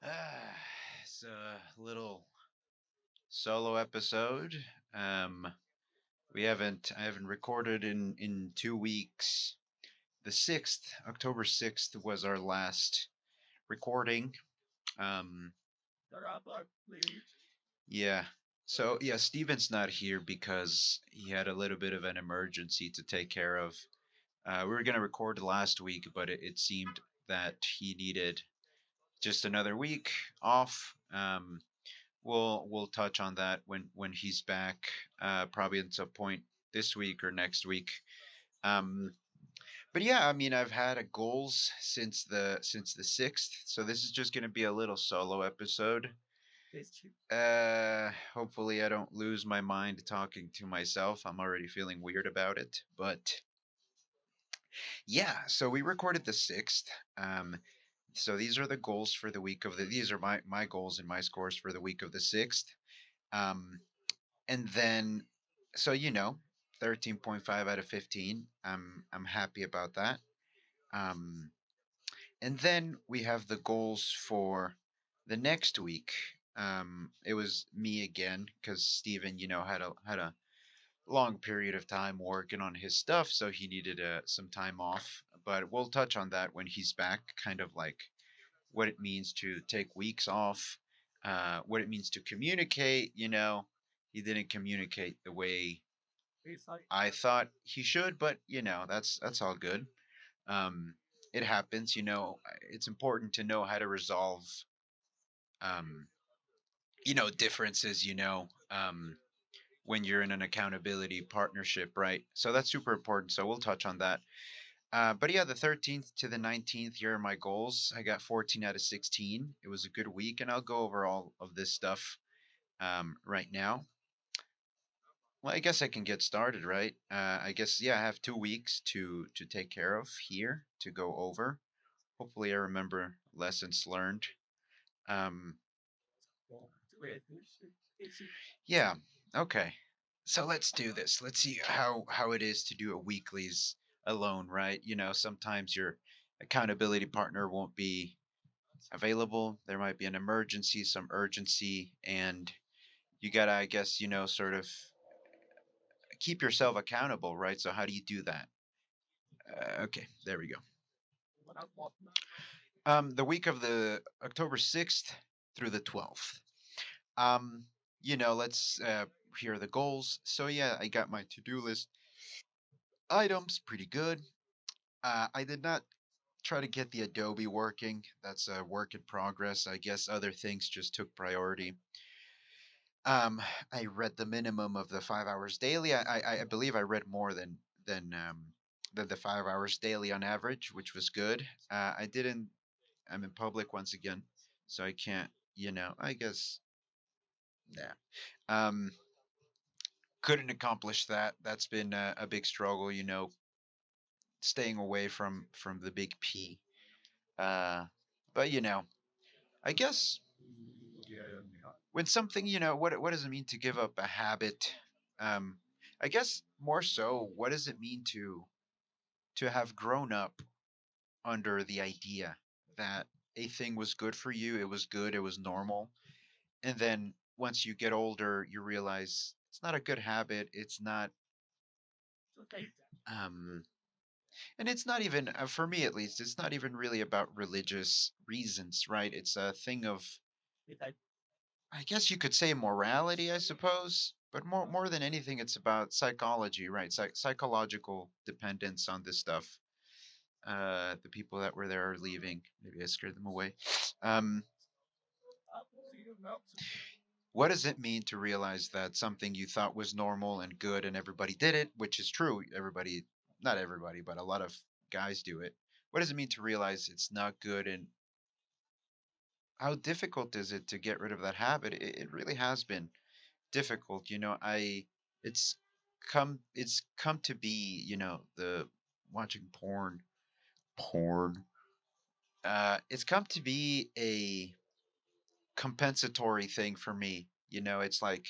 Ah, it's a little solo episode. Um, I haven't recorded in 2 weeks. October 6th was our last recording. Um, yeah. So yeah, Steven's not here because he had a little bit of an emergency to take care of. We were gonna record last week, but it seemed that he needed just another week off. We'll touch on that when he's back, probably at some point this week or next week. Um, but yeah, I mean, I've had a goals since the 6th, so this is just gonna be a little solo episode. Hopefully I don't lose my mind talking to myself. I'm already feeling weird about it, but yeah. So we recorded the 6th. So these are the goals for the week of the. These are my goals and my scores for the week of the 6th. Um, and then so 13.5 out of 15. I'm happy about that. um and then we have the goals for the next week. It was me again because Steven, had a long period of time working on his stuff, so he needed some time off, but we'll touch on that when he's back, kind of like what it means to take weeks off, what it means to communicate. He didn't communicate the way I thought he should, but that's all good. Um, it happens. It's important to know how to resolve, um, differences. When you're in an accountability partnership, right? So that's super important. So we'll touch on that. But yeah, the 13th to the 19th, here are my goals. I got 14 out of 16. It was a good week, and I'll go over all of this stuff right now. Well, I guess I can get started, right? I guess yeah, I have 2 weeks to take care of here to go over. Hopefully, I remember lessons learned. Um, yeah, okay. So let's do this. Let's see how it is to do a weeklies alone, right? Sometimes your accountability partner won't be available. There might be an emergency, some urgency, and you gotta, I guess, sort of keep yourself accountable, right? So how do you do that? Okay, there we go. The week of the October 6th through the 12th. Um, let's hear the goals. So yeah, I got my to-do list items pretty good. I did not try to get the Adobe working. That's a work in progress. I guess other things just took priority. Um, I read the minimum of the 5 hours daily. I believe I read more than the 5 hours daily on average, which was good. I didn't. I'm in public once again, so I can't. I guess. Yeah. Um, couldn't accomplish that. That's been a big struggle. Staying away from the big P. Uh, but I guess when something, what does it mean to give up a habit? Um, I guess more so, what does it mean to have grown up under the idea that a thing was good for you, it was good, it was normal, and then once you get older, you realize it's not a good habit. It's not, um, and it's not even for me at least. It's not even really about religious reasons, right? It's a thing of, I guess you could say, morality, I suppose. But more than anything, it's about psychology, right? Psychological dependence on this stuff. The people that were there are leaving. Maybe I scared them away. Um, what does it mean to realize that something you thought was normal and good and everybody did it, which is true? Everybody, not everybody, but a lot of guys do it. What does it mean to realize it's not good, and how difficult is it to get rid of that habit? It really has been difficult. It's it's come to be, the watching porn. It's come to be a compensatory thing for me. It's like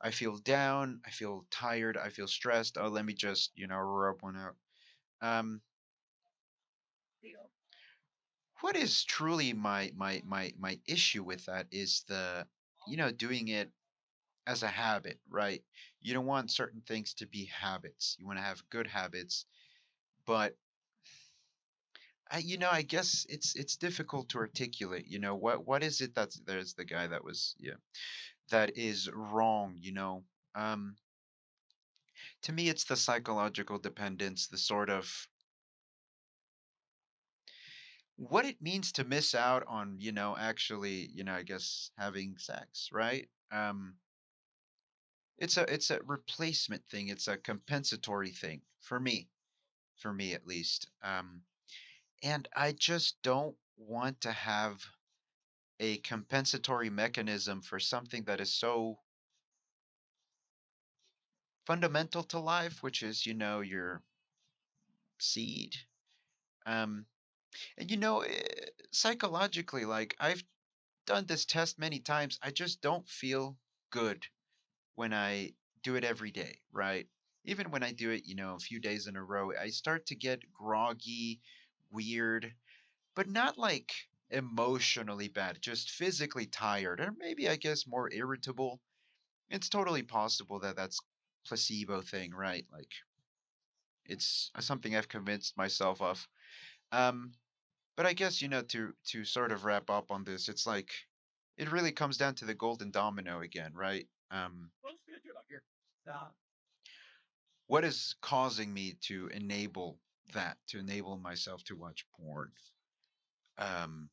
I feel down, I feel tired, I feel stressed. Oh, let me just, rub one out. Um, what is truly my issue with that is doing it as a habit, right? You don't want certain things to be habits. You want to have good habits, but I guess it's difficult to articulate. What is it that's there's the guy that was yeah that is wrong. To me, it's the psychological dependence, the sort of what it means to miss out on, actually, I guess having sex, right? It's a replacement thing. It's a compensatory thing for me at least. And I just don't want to have a compensatory mechanism for something that is so fundamental to life, which is, your seed. Um, and psychologically, like I've done this test many times, I just don't feel good when I do it every day, right? Even when I do it, a few days in a row, I start to get groggy, weird, but not like emotionally bad, just physically tired, or maybe I guess more irritable. It's totally possible that that's placebo thing, right? Like it's something I've convinced myself of. Um, but I guess to sort of wrap up on this, it's like it really comes down to the golden domino again, right? What is causing me to enable that, to enable myself to watch porn? Um,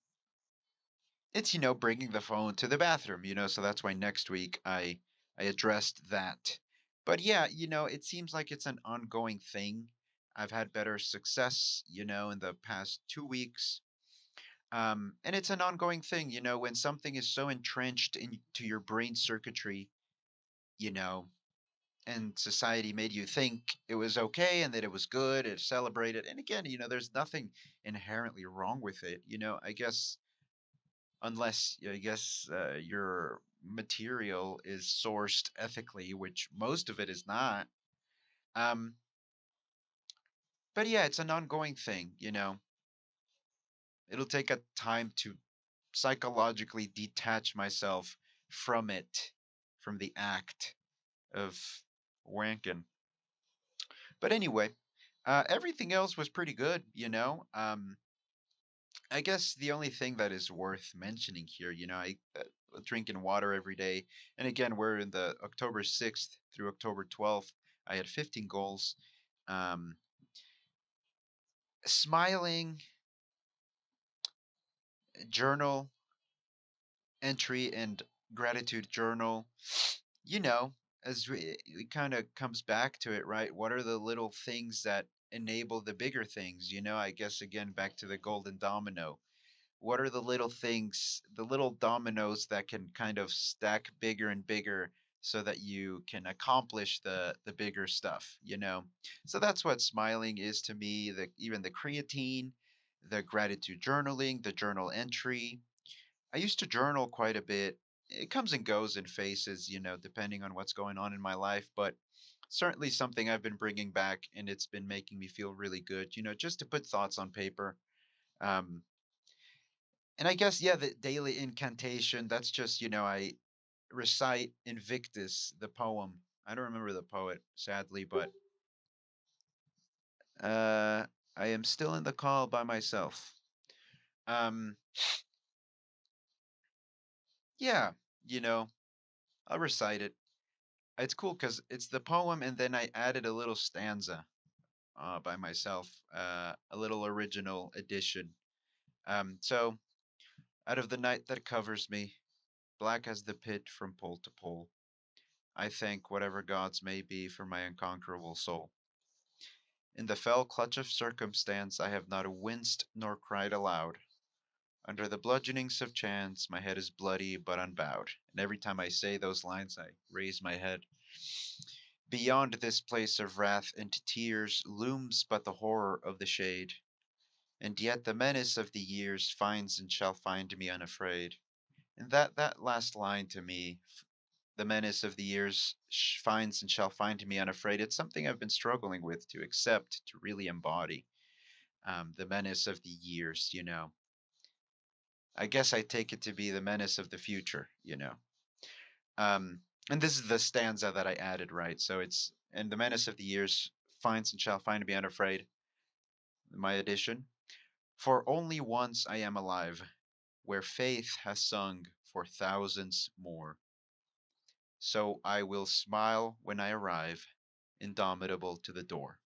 it's bringing the phone to the bathroom, so that's why next week I addressed that. But yeah, it seems like it's an ongoing thing. I've had better success, in the past 2 weeks. And it's an ongoing thing, when something is so entrenched into your brain circuitry, you know and society made you think it was okay and that it was good and celebrated. And again, there's nothing inherently wrong with it. I guess unless your material is sourced ethically, which most of it is not. Um, but yeah, it's an ongoing thing. It'll take a time to psychologically detach myself from it, from the act of wanking. But anyway, everything else was pretty good. I guess the only thing that is worth mentioning here, I drinking water every day, and again, we're in the October 6th through October 12th. I had 15 goals. Um, Smiling, journal entry, and gratitude journal. You know, as it kind of comes back to it, right? What are the little things that enable the bigger things? I guess again back to the golden domino. What are the little things, the little dominoes that can kind of stack bigger and bigger so that you can accomplish the bigger stuff, So that's what smiling is to me, the even the creatine, the gratitude journaling, the journal entry. I used to journal quite a bit. It comes and goes in phases, depending on what's going on in my life, but certainly something I've been bringing back and it's been making me feel really good, just to put thoughts on paper. Um, and I guess, yeah, the daily incantation, that's just, I recite Invictus, the poem. I don't remember the poet, sadly, but uh, I am still in the call by myself. Um, yeah, you know, I'll recite it. It's cool because it's the poem, and then I added a little stanza by myself, a little original edition. So, out of the night that covers me, black as the pit from pole to pole, I thank whatever gods may be for my unconquerable soul. In the fell clutch of circumstance, I have not winced nor cried aloud. Under the bludgeonings of chance, my head is bloody but unbowed. And every time I say those lines, I raise my head. Beyond this place of wrath and tears looms but the horror of the shade, and yet the menace of the years finds and shall find me unafraid. And that last line to me, the menace of the years finds and shall find me unafraid, it's something I've been struggling with to accept, to really embody. The menace of the years. I guess I take it to be the menace of the future, you know. Um, and this is the stanza that I added, right? So it's and the menace of the years finds and shall find me unafraid. My edition. For only once I am alive, where faith has sung for thousands more. So I will smile when I arrive, indomitable to the door.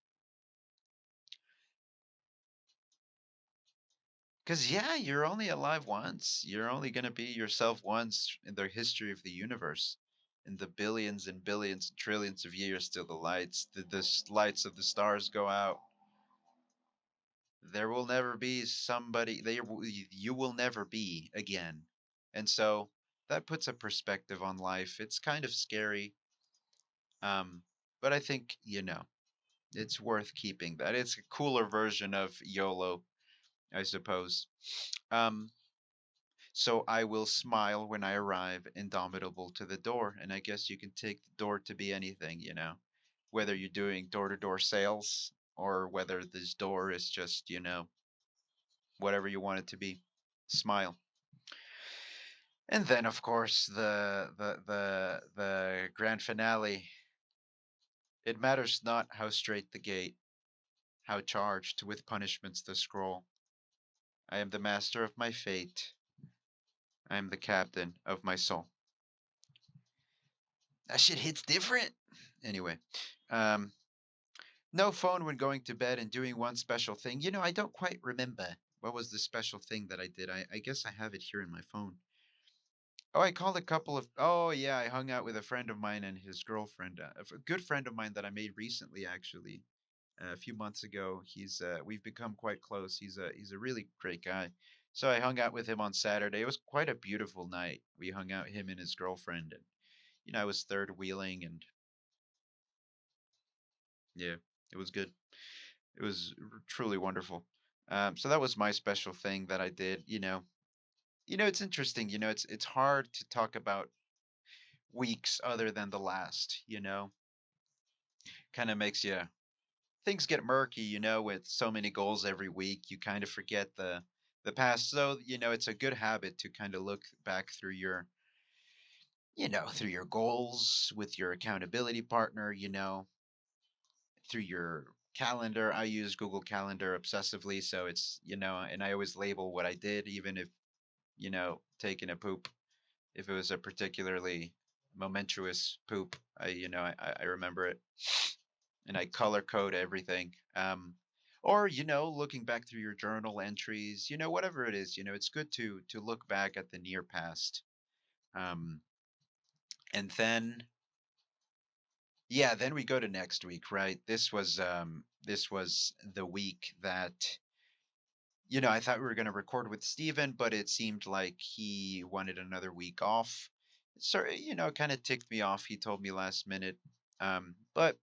Because, yeah, you're only alive once. You're only going to be yourself once in the history of the universe. In the billions and billions and trillions of years till the lights of the stars go out, there will never be somebody, you will never be again. And so that puts a perspective on life. It's kind of scary, but I think, it's worth keeping that. It's a cooler version of YOLO, I suppose. Um, So I will smile when I arrive, indomitable to the door. And I guess you can take the door to be anything, whether you're doing door to door sales or whether this door is just, whatever you want it to be. Smile. And then, of course, the grand finale. It matters not how straight the gate, how charged with punishments the scroll. I am the master of my fate. I am the captain of my soul. That shit hits different. Anyway, um, no phone when going to bed and doing one special thing. I don't quite remember what was the special thing that I did. I guess I have it here in my phone. Oh, I called a couple of. Oh, yeah, I hung out with a friend of mine and his girlfriend. A good friend of mine that I made recently, actually, a few months ago. We've become quite close. He's a really great guy. So I hung out with him on Saturday. It was quite a beautiful night. We hung out, him and his girlfriend, and I was third wheeling, and yeah, it was good. It was truly wonderful. So that was my special thing that I did. It's interesting. It's hard to talk about weeks other than the last. Kind of makes you things get murky. With so many goals every week, you kind of forget the past. So it's a good habit to kind of look back through your goals with your accountability partner. Through your calendar. I use Google Calendar obsessively, so and I always label what I did, even if, taking a poop, if it was a particularly momentous poop, I remember it and I color code everything. Or, looking back through your journal entries, whatever it is, it's good to look back at the near past. Um, and then Yeah, then we go to next week, right? This was the week that I thought we were going to record with Steven, but it seemed like he wanted another week off. So, kind of ticked me off. He told me last minute. But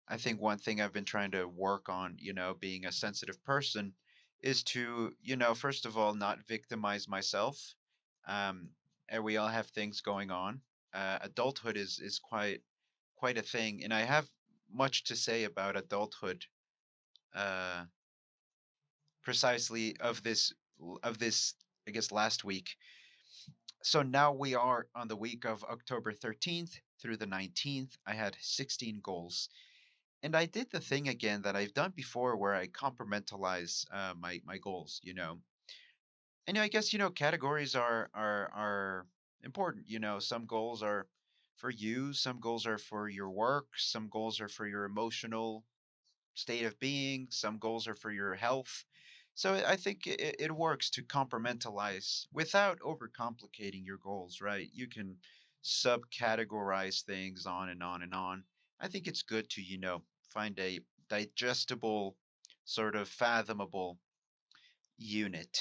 I think one thing I've been trying to work on, being a sensitive person, is to, first of all, not victimize myself. Um, and we all have things going on. Adulthood is quite a thing, and I have much to say about adulthood, uh, precisely of this, I guess, last week. So now we are on the week of October 13th through the 19th. I had 16 goals, and I did the thing again that I've done before, where I compartmentalize my goals. And I guess categories are important. Some goals are for you, some goals are for your work, some goals are for your emotional state of being. Some goals are for your health. So I think it works to compartmentalize without overcomplicating your goals, right? You can subcategorize things on and on and on. I think it's good to, find a digestible, sort of fathomable unit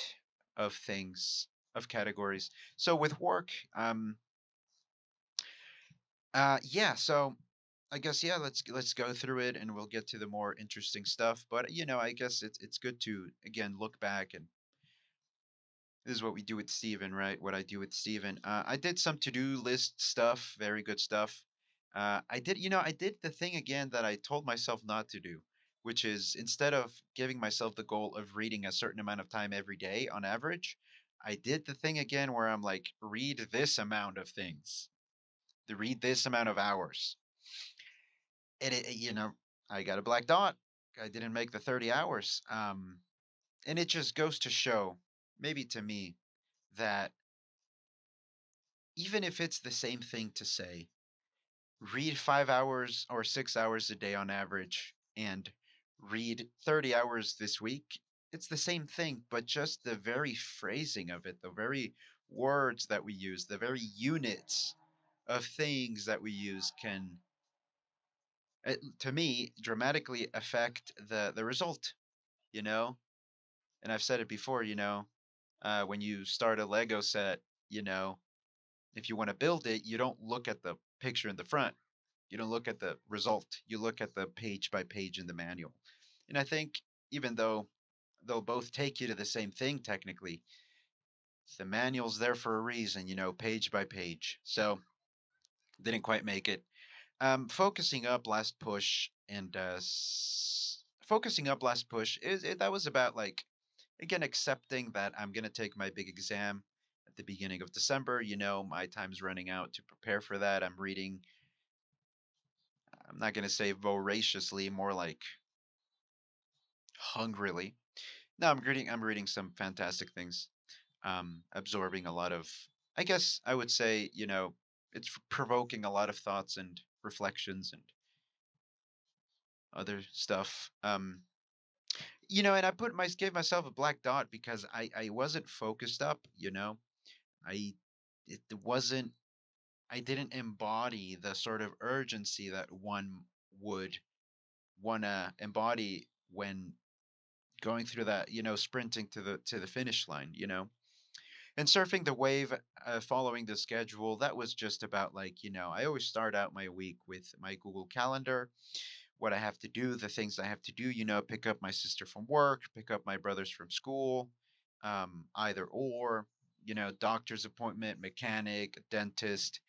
of things, of categories. So with work, yeah, so I guess, yeah, let's go through it and we'll get to the more interesting stuff. But I guess it's good to again look back, and this is what we do with Steven, right? What I do with Steven. I did some to-do list stuff, very good stuff. I did the thing again that I told myself not to do, which is instead of giving myself the goal of reading a certain amount of time every day on average, I did the thing again where I'm like, read this amount of things, read this amount of hours. And I got a black dot. I didn't make the 30 hours. And it just goes to show, maybe to me, that even if it's the same thing to say, read 5 hours or 6 hours a day on average and read 30 hours this week, it's the same thing, but just the very phrasing of it, the very words that we use, the very units of things that we use can, to me, dramatically affect the result, you know? And I've said it before, when you start a Lego set, you know, if you want to build it, you don't look at the picture in the front. You don't look at the result. You look at the page by page in the manual. And I think even though they'll both take you to the same thing technically, the manual's there for a reason, page by page. So didn't quite make it. Focusing up last push and focusing up last push that was about like again accepting that I'm gonna take my big exam at the beginning of December. My time's running out to prepare for that. I'm reading. I'm not gonna say voraciously, more like hungrily. No, I'm reading some fantastic things. Absorbing a lot of. I guess I would say it's provoking a lot of thoughts and reflections and other stuff. And I gave myself a black dot because I wasn't focused up. I it wasn't I didn't embody the sort of urgency that one would wanna embody when going through that, sprinting to the finish line, and surfing the wave, following the schedule. That was just about like, I always start out my week with my Google Calendar, what I have to do, the things I have to do, pick up my sister from work, pick up my brothers from school, either or, doctor's appointment, mechanic, dentist.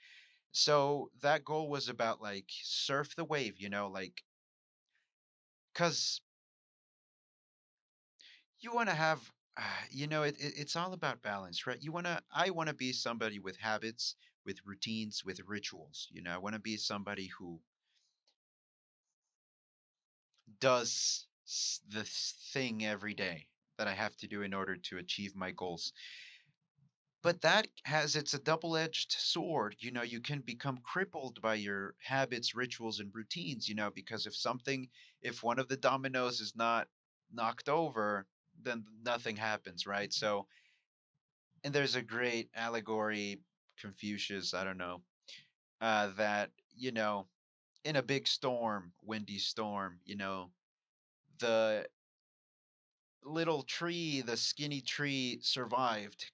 So that goal was about like surf the wave, like, because you want to have, it's all about balance, right? I want to be somebody with habits, with routines, with rituals. I want to be somebody who does the thing every day that I have to do in order to achieve my goals. But it's a double-edged sword. You can become crippled by your habits, rituals, and routines, because if one of the dominoes is not knocked over, then nothing happens, right? So, and there's a great allegory, Confucius, I don't know, that, in a big storm, windy storm, the the skinny tree survived,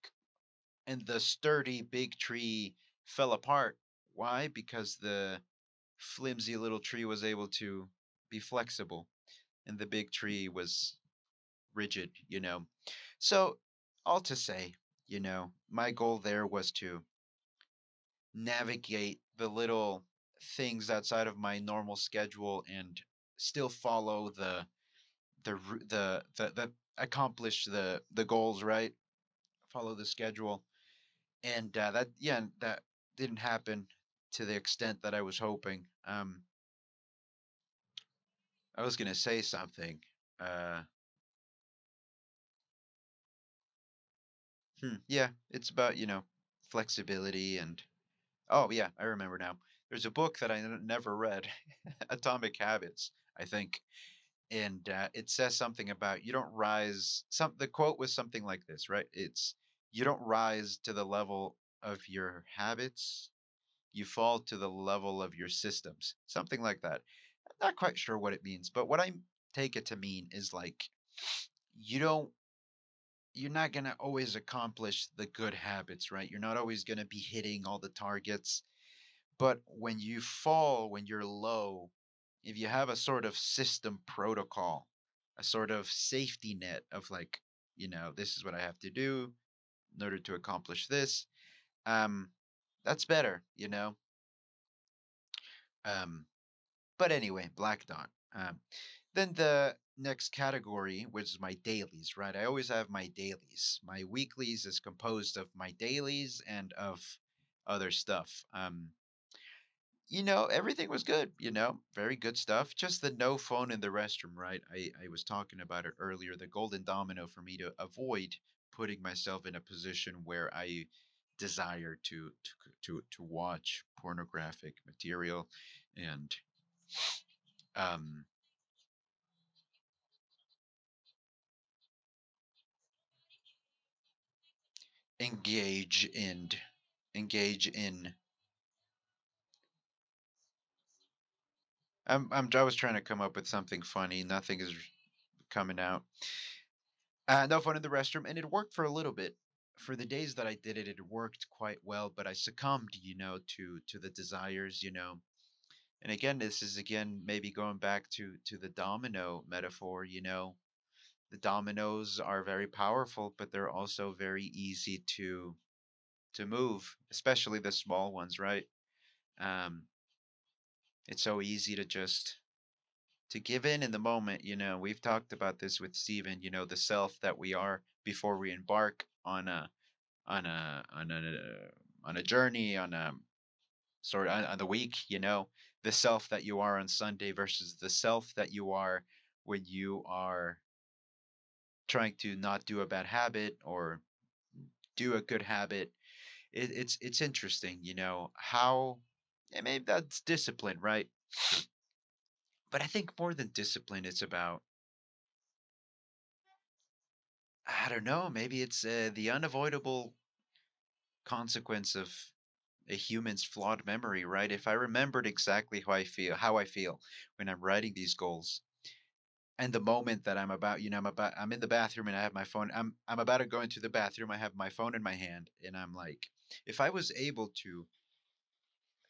and the sturdy big tree fell apart. Why? Because the flimsy little tree was able to be flexible, and the big tree was rigid, So, all to say, my goal there was to navigate the little things outside of my normal schedule and still follow the accomplish the goals, right? Follow the schedule. And that didn't happen to the extent that I was hoping. I was gonna say something. Uh, yeah, it's about flexibility and oh yeah, I remember now. There's a book that I never read, Atomic Habits, I think, and it says something about you don't rise. The quote was something like this, right? It's you don't rise to the level of your habits, you fall to the level of your systems, something like that. I'm not quite sure what it means, but what I take it to mean is like you don't you're not going to always accomplish the good habits, right? You're not always going to be hitting all the targets, but when you fall, when you're low, if you have a sort of system protocol, a sort of safety net of like, this is what I have to do in order to accomplish this, um that's better. um But anyway, Black Dot. Then next category, which is my dailies, right? I always have my dailies. My weeklies is composed of my dailies and of other stuff. Everything was good, very good stuff. Just the no phone in the restroom, right? I was talking about it earlier. The golden domino for me to avoid putting myself in a position where I desire to watch pornographic material and um engage and engage in I was trying to come up with something funny. Nothing is coming out. No fun in the restroom, and it worked for a little bit. For the days that I did it, it worked quite well. But I succumbed, to the desires, And again, this is again maybe going back to the domino metaphor. The dominoes are very powerful, but they're also very easy to move, especially the small ones, right? Um, it's so easy to give in the moment. We've talked about this with Steven, the self that we are before we embark on a on a on a journey, on the week, the self that you are on Sunday versus the self that you are when you are trying to not do a bad habit or do a good habit. It's interesting, how, yeah, maybe that's discipline, right? But I think more than discipline, it's about, I don't know, maybe it's the unavoidable consequence of a human's flawed memory, right? If I remembered exactly how I feel when I'm writing these goals, and the moment that I'm in the bathroom and I have my phone, I'm about to go into the bathroom, I have my phone in my hand, and I'm like, if I was able to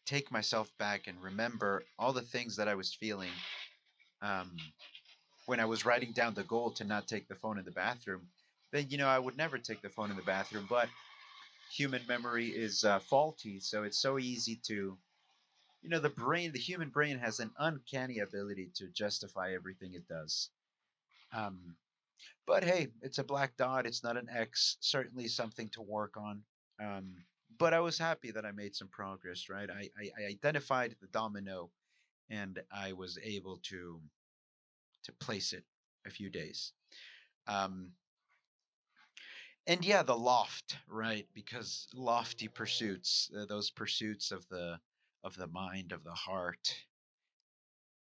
take myself back and remember all the things that I was feeling, um, when I was writing down the goal to not take the phone in the bathroom, then I would never take the phone in the bathroom. But human memory is faulty, so it's so easy to, the human brain has an uncanny ability to justify everything it does. Um, but hey, it's a black dot. It's not an X. Certainly something to work on. Um, but I was happy that I made some progress. Right, I identified the domino, and I was able to place it a few days. Um, and yeah, the loft, right? Because lofty pursuits, those pursuits of the mind, of the heart,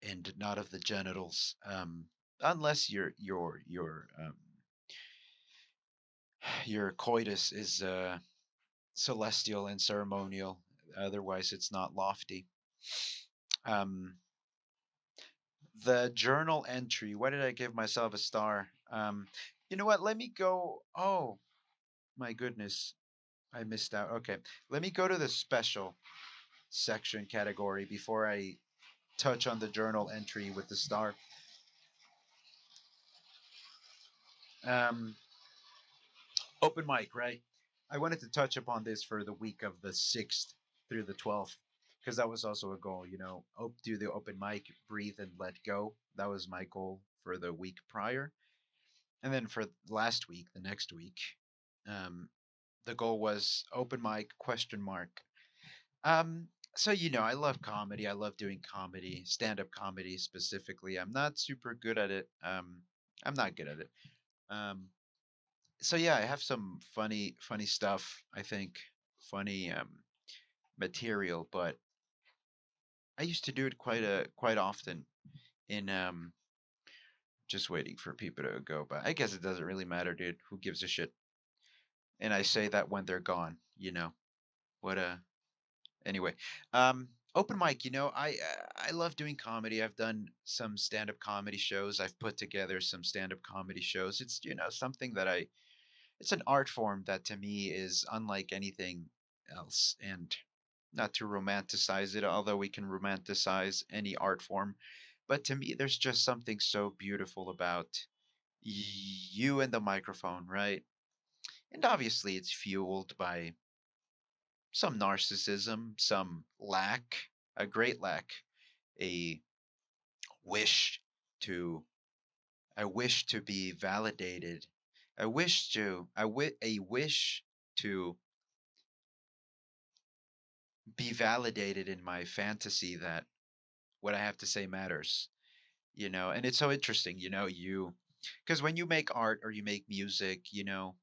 and not of the genitals. Unless your coitus is celestial and ceremonial. Otherwise, it's not lofty. Um, the journal entry. Why did I give myself a star? You know what? Let me go. Oh my goodness, I missed out. Okay, let me go to the special section category before I touch on the journal entry with the star. Um, Open mic, right? I wanted to touch upon this for the week of the 6th through the 12th because that was also a goal, do the open mic, breathe and let go. That was my goal for the week prior. And then for last week, the next week, um, the goal was open mic question mark. Um, so I love comedy. I love doing comedy, stand-up comedy specifically. I'm not super good at it. I'm not good at it. Um, so yeah, I have some funny stuff. I think funny material, but I used to do it quite often. In just waiting for people to go, but I guess it doesn't really matter, dude. Who gives a shit? And I say that when they're gone. What Anyway, open mic. I love doing comedy. I've done some stand up comedy shows. I've put together some stand up comedy shows. It's something that I it's an art form that to me is unlike anything else. And not to romanticize it, although we can romanticize any art form, but to me, there's just something so beautiful about you and the microphone, right? And obviously, it's fueled by some narcissism, some lack, a great lack, a wish to I wish to be validated. I wish to be validated in my fantasy that what I have to say matters, and it's so interesting, because when you make art or you make music,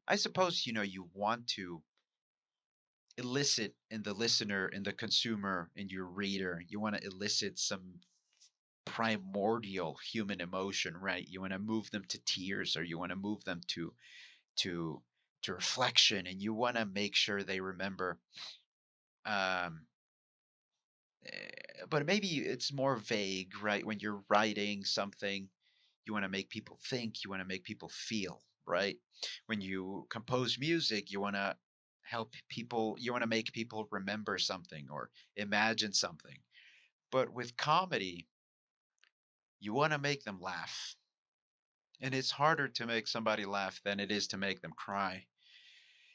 I suppose, you want to elicit in the listener, in the consumer, in your reader, you want to elicit some primordial human emotion, right? You want to move them to tears, or you want to move them to to reflection, and you want to make sure they remember. Um, but maybe it's more vague, right? When you're writing something, you want to make people think, you want to make people feel, right? When you compose music, you want to help people, you want to make people remember something or imagine something. But with comedy, you want to make them laugh. And it's harder to make somebody laugh than it is to make them cry.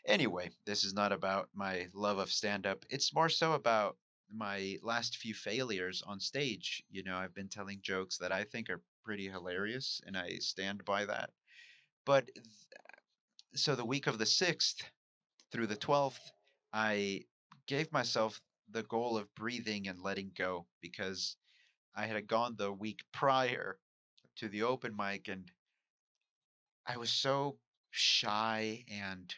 Anyway, this is not about my love of stand up. It's more so about my last few failures on stage. I've been telling jokes that I think are pretty hilarious, and I stand by that. But so the week of the 6th through the 12th, I gave myself the goal of breathing and letting go, because I had gone the week prior to the open mic, and I was so shy, and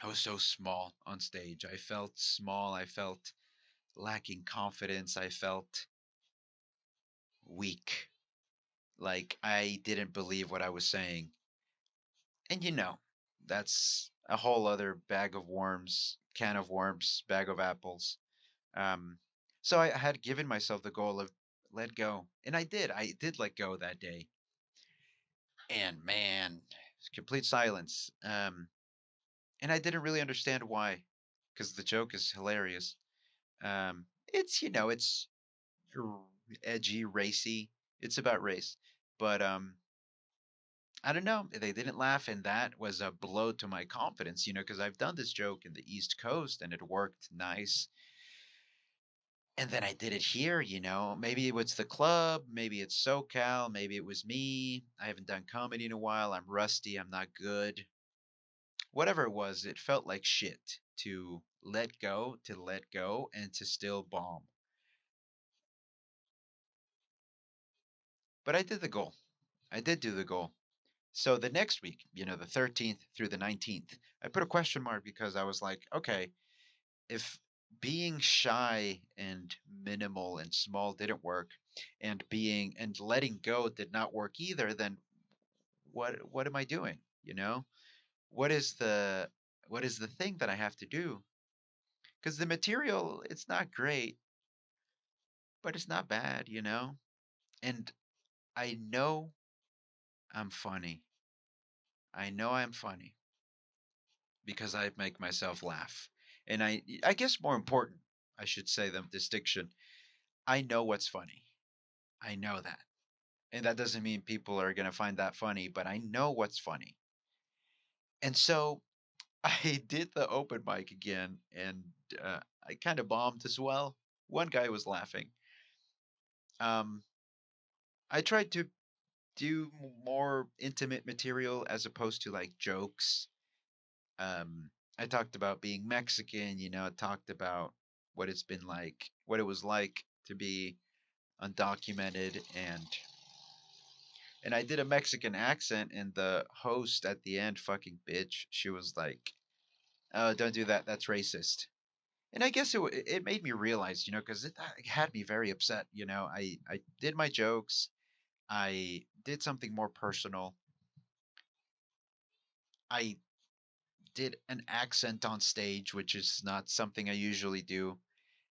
I was so small on stage. I felt small. I felt lacking confidence. I felt weak. Like I didn't believe what I was saying. And that's a whole other bag of worms, can of worms, bag of apples. Um, so I had given myself the goal of let go. And I did. I did let go that day. And man, complete silence. And I didn't really understand why, because the joke is hilarious. It's r- edgy, racy. It's about race, but I don't know. They didn't laugh, and that was a blow to my confidence. Because I've done this joke in the East Coast, and it worked nice. And then I did it here. Maybe it was the club, maybe it's SoCal, maybe it was me. I haven't done comedy in a while. I'm rusty. I'm not good. Whatever it was, it felt like shit to let go, and to still bomb. But I did the goal. I did do the goal. So the next week, the 13th through the 19th, I put a question mark, because I was like, okay, if being shy and minimal and small didn't work, and being and letting go did not work either, then what am I doing? What is the what is the thing that I have to do? Because the material, it's not great, but it's not bad, And I know I'm funny. I know I'm funny, because I make myself laugh. And I guess more important, I should say the distinction. I know what's funny. I know that. And that doesn't mean people are going to find that funny, but I know what's funny. And so I did the open mic again, and I kind of bombed as well. One guy was laughing. Um, I tried to do more intimate material as opposed to like jokes. I talked about being Mexican, talked about what it was like to be undocumented, and I did a Mexican accent, and the host at the end, fucking bitch, she was like, "Oh, don't do that. That's racist." And I guess it made me realize, because it had me very upset. I did my jokes, I did something more personal, I did an accent on stage, which is not something I usually do,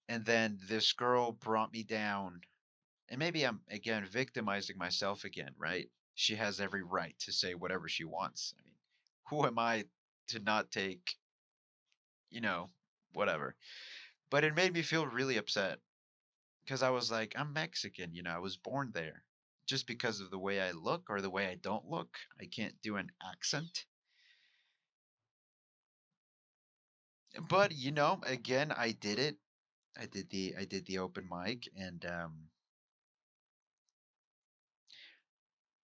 and then this girl brought me down. And maybe I'm again victimizing myself again, right? She has every right to say whatever she wants. I mean, who am I to not take, you know, whatever. But it made me feel really upset, because I was like, I'm Mexican, I was born there. Just because of the way I look or the way I don't look, I can't do an accent. But again, I did it. I did the open mic, and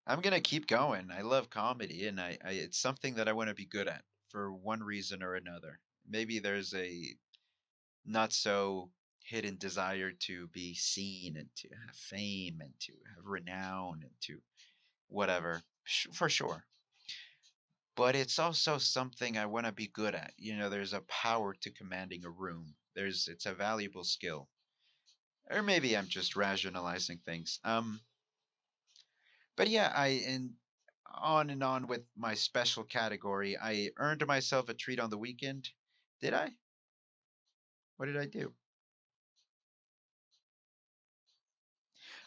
I'm gonna keep going. I love comedy, and I it's something that I want to be good at for one reason or another. Maybe there's a not so hidden desire to be seen and to have fame and to have renown and to whatever, for sure. But it's also something I want to be good at. There's a power to commanding a room. It's a valuable skill. Or maybe I'm just rationalizing things. But yeah, I and on with my special category. I earned myself a treat on the weekend. Did I? What did I do?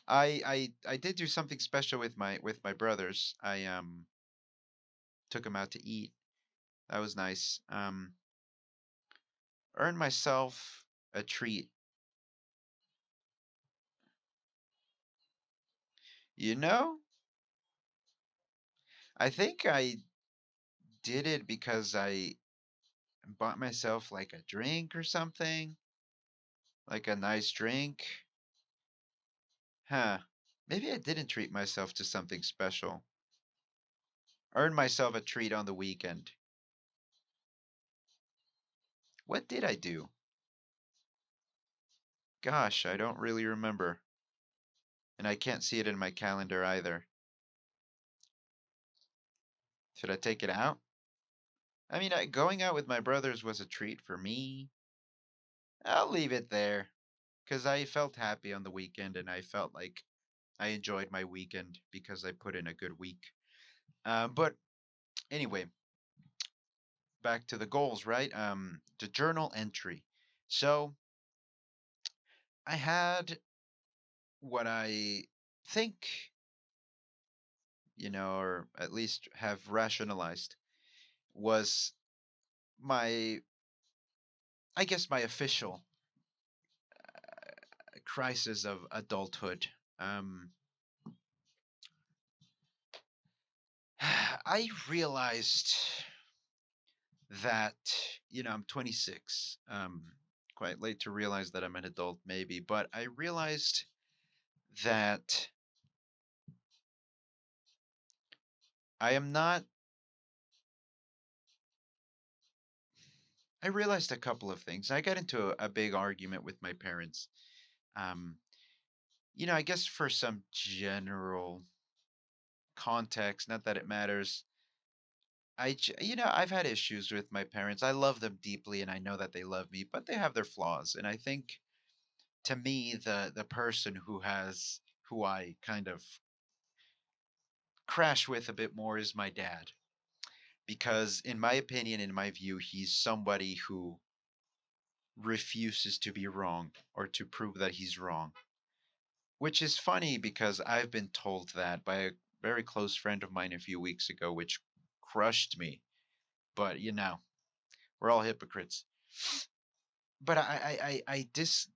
I did do something special with my brothers. I took them out to eat. That was nice. Earned myself a treat. You know, I think I did it because I bought myself like a drink or something, like a nice drink. Huh. Maybe I didn't treat myself to something special. Earned myself a treat on the weekend. What did I do? Gosh, I don't really remember. And I can't see it in my calendar either. Should I take it out? I mean, going out with my brothers was a treat for me. I'll leave it there because I felt happy on the weekend and I felt like I enjoyed my weekend because I put in a good week. But anyway, back to the goals, right? The journal entry. So I had what I think, or at least have rationalized was my, I guess, my official crisis of adulthood. Um, I realized that, I'm 26. Quite late to realize that I'm an adult, maybe, but I realized that I am not. I realized a couple of things. I got into a big argument with my parents. Um, I guess for some general context, not that it matters. I've had issues with my parents. I love them deeply and I know that they love me, but they have their flaws. And I think to me, the person who I kind of crash with a bit more is my dad. Because in my opinion, in my view, he's somebody who refuses to be wrong or to prove that he's wrong. Which is funny because I've been told that by a very close friend of mine a few weeks ago, which crushed me. But we're all hypocrites. But I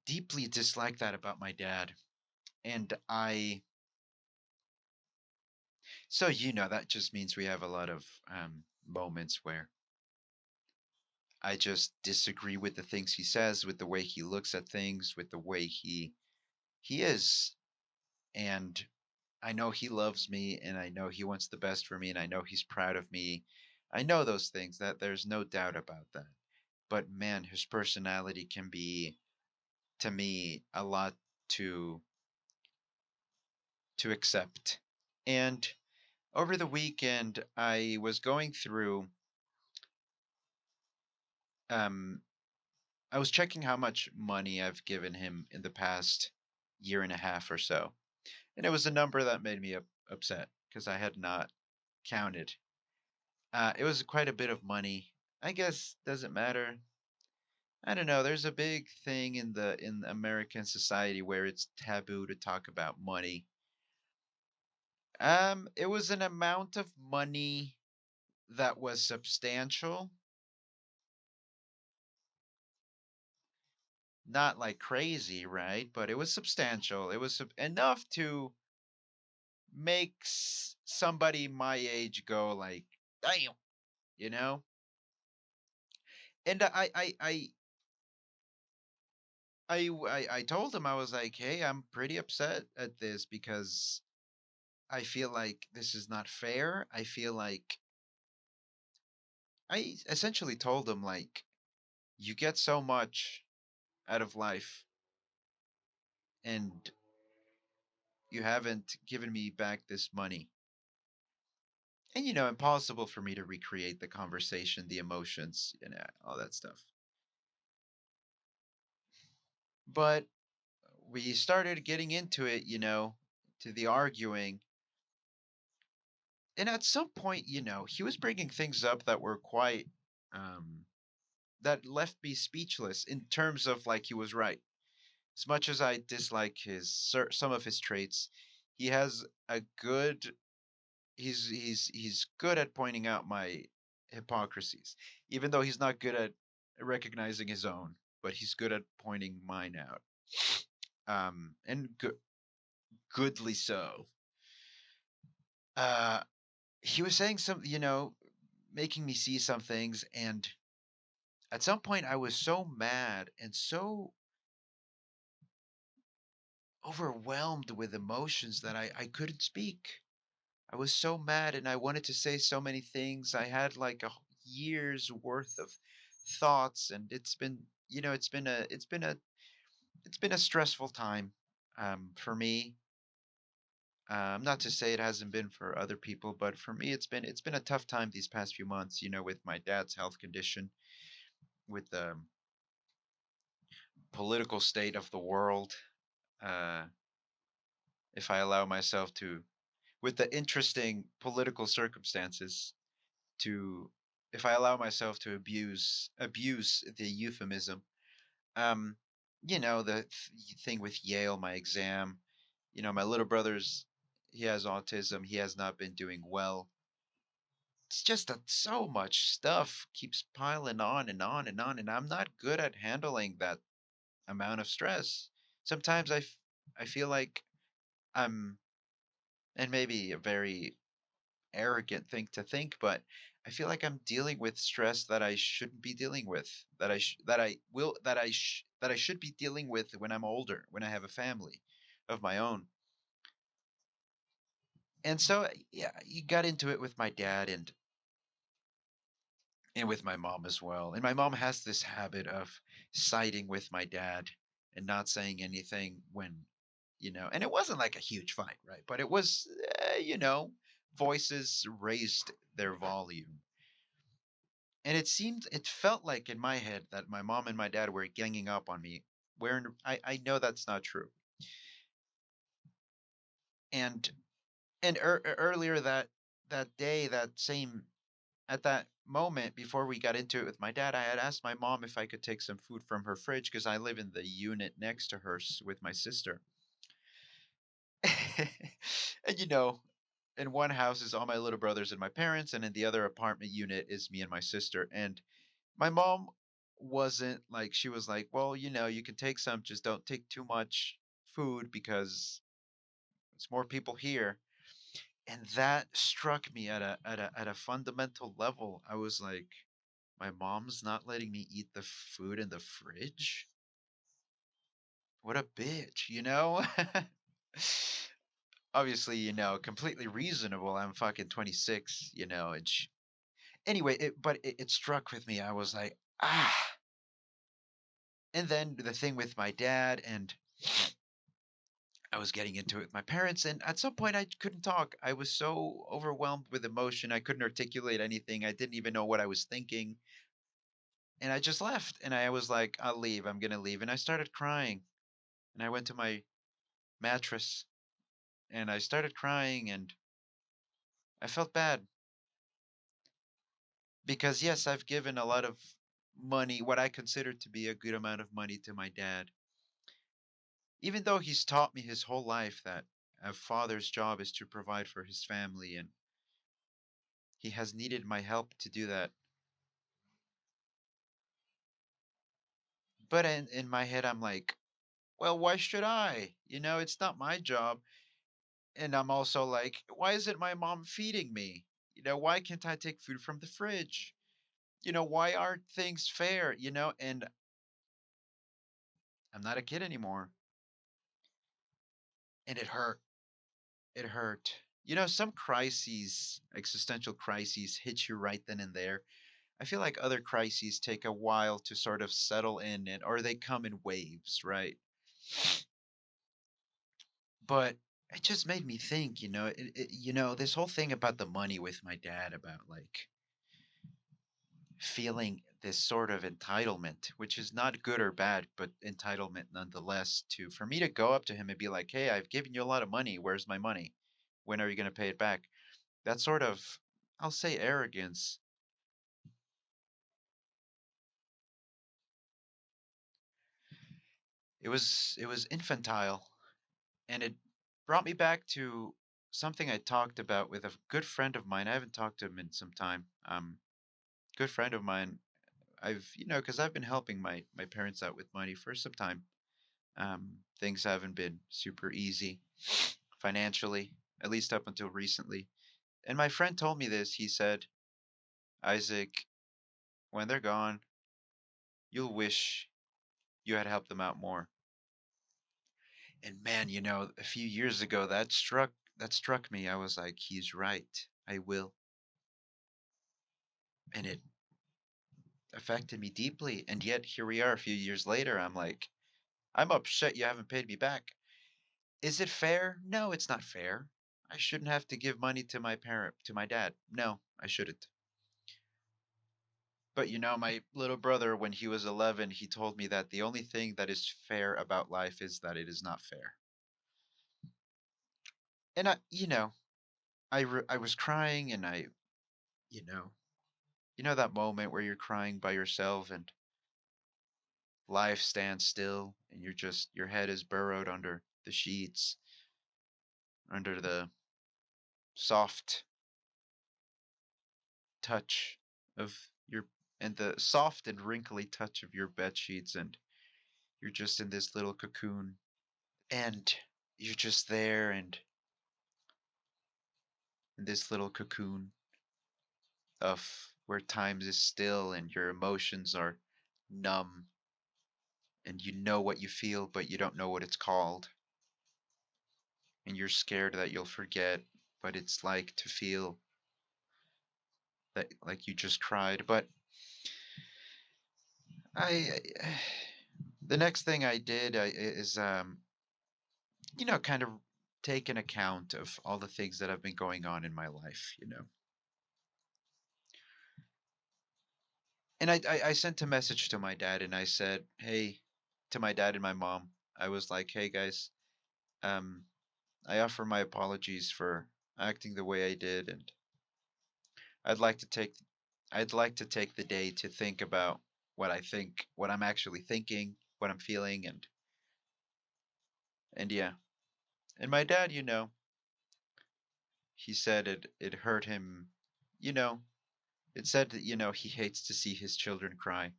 deeply dislike that about my dad. And so that just means we have a lot of moments where I just disagree with the things he says, with the way he looks at things, with the way he is. And I know he loves me and I know he wants the best for me and I know he's proud of me. I know those things, that there's no doubt about that. But man, his personality can be, to me, a lot to to accept. And over the weekend I was going through um I was checking how much money I've given him in the past year and a half or so. And it was a number that made me upset because I had not counted. It was quite a bit of money. I guess doesn't matter. I don't know. There's a big thing in American society where it's taboo to talk about money. It was an amount of money that was substantial, not like crazy, right? But it was substantial. It was enough to make somebody my age go like, damn, you know. And I told him, I was like, hey, I'm pretty upset at this because I feel like this is not fair. I feel like I essentially told him, like, you get so much out of life, and you haven't given me back this money. And, impossible for me to recreate the conversation, the emotions, all that stuff. But we started getting into it, to the arguing. And at some point, he was bringing things up that were quite, um, that left me speechless in terms of like he was right. As much as I dislike some of his traits, he has a good he's good at pointing out my hypocrisies, even though he's not good at recognizing his own, but he's good at pointing mine out. And goodly so. Uh, he was saying some, making me see some things, and at some point I was so mad and so overwhelmed with emotions that I couldn't speak. I was so mad and I wanted to say so many things. I had like a year's worth of thoughts, and it's been, it's been a stressful time for me. Not to say it hasn't been for other people, but for me, it's been a tough time these past few months. With my dad's health condition, with the political state of the world. Uh, if I allow myself to, with the interesting political circumstances, to if I allow myself to abuse the euphemism. Um, the thing with Yale, my exam. My little brother's he has autism. He has not been doing well. It's just that so much stuff keeps piling on and on and on, and I'm not good at handling that amount of stress. Sometimes I feel like I'm, and maybe a very arrogant thing to think, but I feel like I'm dealing with stress that I shouldn't be dealing with. That I should be dealing with when I'm older, when I have a family of my own. And so, yeah, you got into it with my dad and with my mom as well. And my mom has this habit of siding with my dad and not saying anything when, and it wasn't like a huge fight, right? But it was, voices raised their volume. And it felt like in my head that my mom and my dad were ganging up on me, where I know that's not true. And earlier that day, at that moment before we got into it with my dad, I had asked my mom if I could take some food from her fridge because I live in the unit next to hers with my sister. And in one house is all my little brothers and my parents, and in the other apartment unit is me and my sister. And my mom wasn't like, she was like, well, you can take some, just don't take too much food because it's more people here. And that struck me at a fundamental level. I was like, my mom's not letting me eat the food in the fridge? What a bitch, you know? Obviously, completely reasonable. I'm fucking 26, and anyway, it struck with me. I was like, ah. And then the thing with my dad, and I was getting into it with my parents, and at some point I couldn't talk. I was so overwhelmed with emotion. I couldn't articulate anything. I didn't even know what I was thinking. And I just left. And I was like, I'll leave. I'm going to leave. And I started crying. And I went to my mattress and I started crying, and I felt bad because, yes, I've given a lot of money, what I consider to be a good amount of money, to my dad. Even though he's taught me his whole life that a father's job is to provide for his family, and he has needed my help to do that. But in my head, I'm like, well, why should I? It's not my job. And I'm also like, why isn't my mom feeding me? Why can't I take food from the fridge? Why aren't things fair? And I'm not a kid anymore. And it hurt. It hurt. some crises, existential crises, hit you right then and there. I feel like other crises take a while to sort of settle in, and or they come in waves, right? But it just made me think, this whole thing about the money with my dad, about like feeling this sort of entitlement, which is not good or bad, but entitlement nonetheless, to for me to go up to him and be like, "Hey, I've given you a lot of money. Where's my money? When are you going to pay it back?" That sort of, I'll say, arrogance. It was infantile, and it brought me back to something I talked about with a good friend of mine. I haven't talked to him in some time. Good friend of mine. Because I've been helping my parents out with money for some time. Things haven't been super easy financially, at least up until recently. And my friend told me this. He said, "Isaac, when they're gone, you'll wish you had helped them out more." And man, a few years ago that struck me. I was like, he's right. I will. And it affected me deeply. And yet here we are a few years later. I'm like, I'm upset you haven't paid me back. Is it fair? No, it's not fair. I shouldn't have to give money to my dad. No, I shouldn't. But my little brother, when he was 11, he told me that the only thing that is fair about life is that it is not fair. And I was crying, and you know, that moment where you're crying by yourself and life stands still, and your head is burrowed under the sheets, under the soft touch of your and the soft and wrinkly touch of your bed sheets, and you're just in this little cocoon, and you're just there, and in this little cocoon of where time is still and your emotions are numb, and you know what you feel but you don't know what it's called, and you're scared that you'll forget what it's like to feel that like you just cried. But I the next thing I did is kind of take an account of all the things that have been going on in my life. And I sent a message to my dad, and I said, "Hey," to my dad and my mom. I was like, "Hey guys, um I offer my apologies for acting the way I did, and I'd like to take I'd like to take the day to think about what I'm actually thinking, what I'm feeling, and yeah." And my dad, he said it hurt him, you know, it said that, he hates to see his children cry.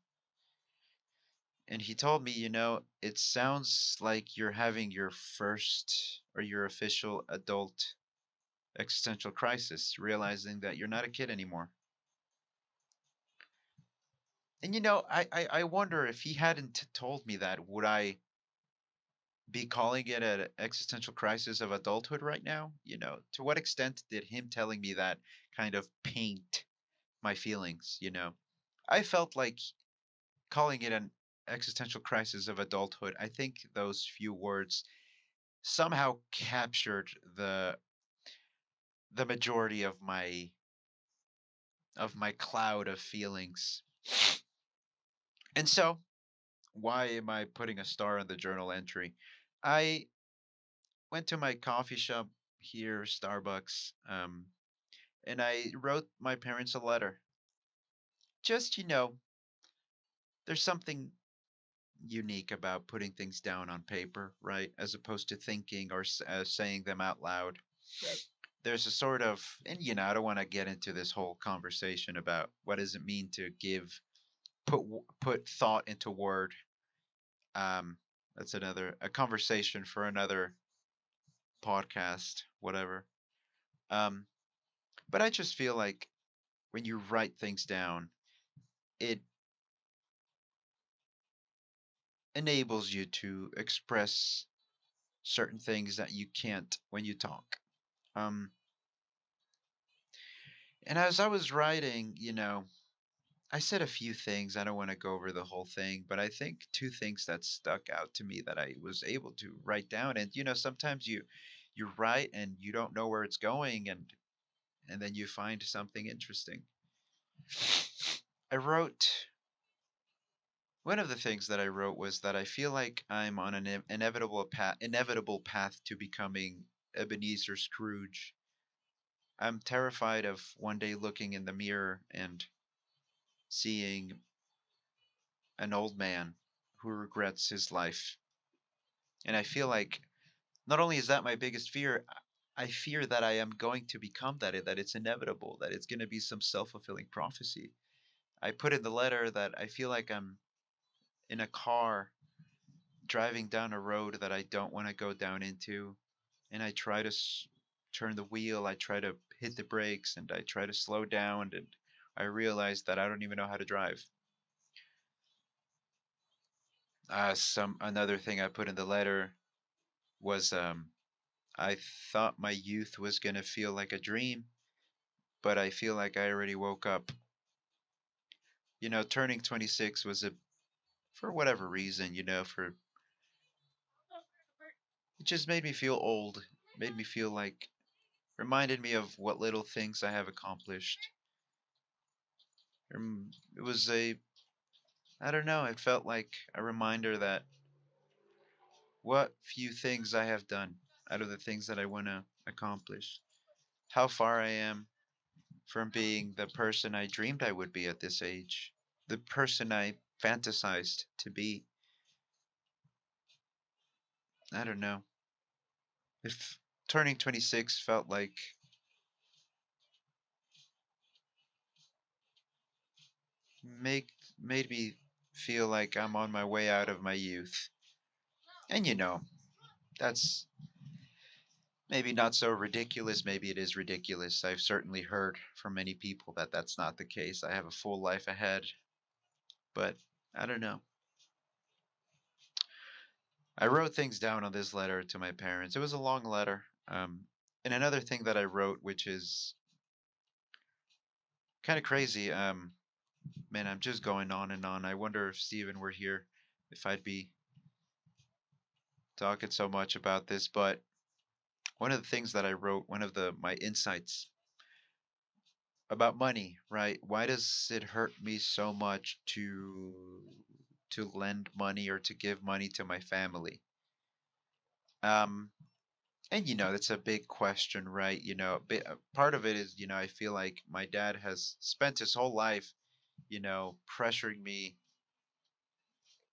And he told me, it sounds like you're having your first or your official adult existential crisis, realizing that you're not a kid anymore. And I wonder, if he hadn't told me that, would I be calling it an existential crisis of adulthood right now? To what extent did him telling me that kind of paint my feelings? I felt like calling it an existential crisis of adulthood. I think those few words somehow captured the majority of my cloud of feelings. And so, why am I putting a star on the journal entry? I went to my coffee shop here, Starbucks, and I wrote my parents a letter. Just, there's something unique about putting things down on paper, right? As opposed to thinking or saying them out loud. There's a sort of, and I don't want to get into this whole conversation about what does it mean to put thought into word. That's a conversation for another podcast, whatever. Um, but I just feel like when you write things down, it enables you to express certain things that you can't when you talk. Um, And as I was writing, I said a few things. I don't want to go over the whole thing, but I think two things that stuck out to me that I was able to write down. And sometimes you write and you don't know where it's going, and then you find something interesting. I wrote One of the things that I wrote was that I feel like I'm on an inevitable path to becoming Ebenezer Scrooge. I'm terrified of one day looking in the mirror and seeing an old man who regrets his life. And I feel like not only is that my biggest fear, I fear that I am going to become that it's inevitable, that it's going to be some self-fulfilling prophecy. I put in the letter that I feel like I'm in a car driving down a road that I don't want to go down into, and I try to turn the wheel, I try to hit the brakes, and I try to slow down, and I realize that I don't even know how to drive. Some Another thing I put in the letter was I thought my youth was gonna feel like a dream, but I feel like I already woke up. Turning 26 was a for whatever reason, for it just made me feel old, made me feel like reminded me of what little things I have accomplished. It was I don't know, it felt like a reminder that what few things I have done out of the things that I want to accomplish, how far I am from being the person I dreamed I would be at this age, the person I fantasized to be. I don't know. If turning 26 felt like make made me feel like I'm on my way out of my youth. And that's maybe not so ridiculous. Maybe it is ridiculous. I've certainly heard from many people that that's not the case. I have a full life ahead, but I don't know. I wrote things down on this letter to my parents. It was a long letter. And another thing that I wrote, which is kind of crazy. Man, I'm just going on and on. I wonder if Steven were here, if I'd be talking so much about this. But one of the things that I wrote, one of the my insights about money, right? Why does it hurt me so much to lend money or to give money to my family? Um, and that's a big question, right? Part of it is, I feel like my dad has spent his whole life, pressuring me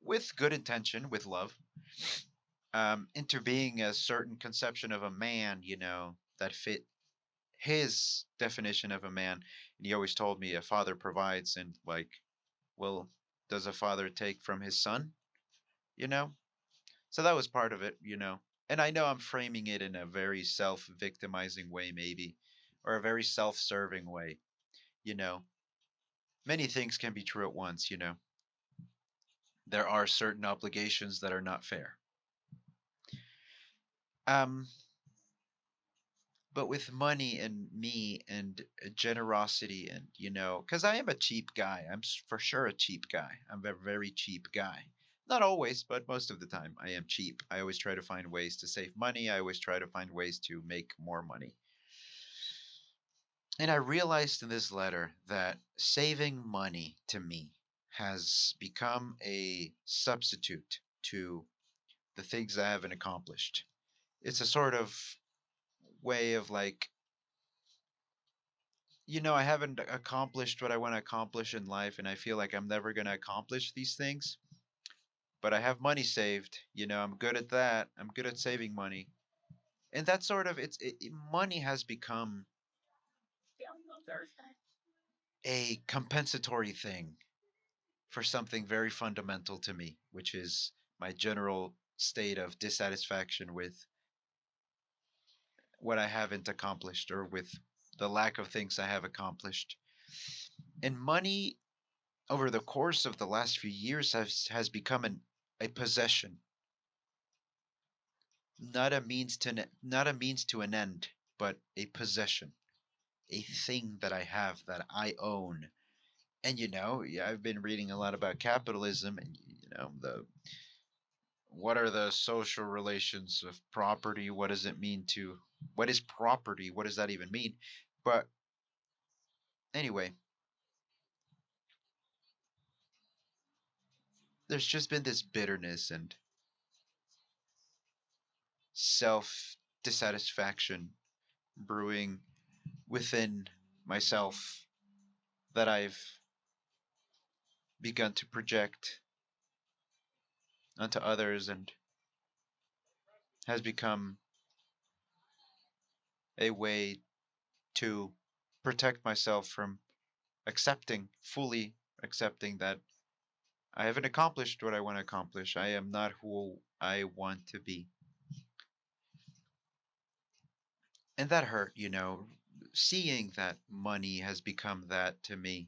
with good intention, with love, into being a certain conception of a man, that fit his definition of a man. And he always told me a father provides, and like, well, does a father take from his son? You know? So that was part of it. And I know I'm framing it in a very self victimizing way, maybe, or a very self serving way. You know, Many things can be true at once. There are certain obligations that are not fair. Um, but with money and me and generosity and because I am a cheap guy, for sure a cheap guy. I'm a very cheap guy. Not always, but most of the time I am cheap. I always try to find ways to save money. I always try to find ways to make more money. And I realized in this letter that saving money to me has become a substitute to the things I haven't accomplished. It's a sort of way of like, I haven't accomplished what I want to accomplish in life, and I feel like I'm never going to accomplish these things. But I have money saved. I'm good at that. I'm good at saving money. And that sort of money has become a compensatory thing for something very fundamental to me, which is my general state of dissatisfaction with what I haven't accomplished or with the lack of things I have accomplished. And money over the course of the last few years has become a possession, not a means to an end, but a possession. a thing that I have that I own. And yeah, I've been reading a lot about capitalism, and the what are the social relations of property? What does it mean to what is property? What does that even mean? But anyway, there's just been this bitterness and self dissatisfaction brewing within myself that I've begun to project onto others and has become a way to protect myself from fully accepting that I haven't accomplished what I want to accomplish. I am not who I want to be. And that hurt, seeing that money has become that to me,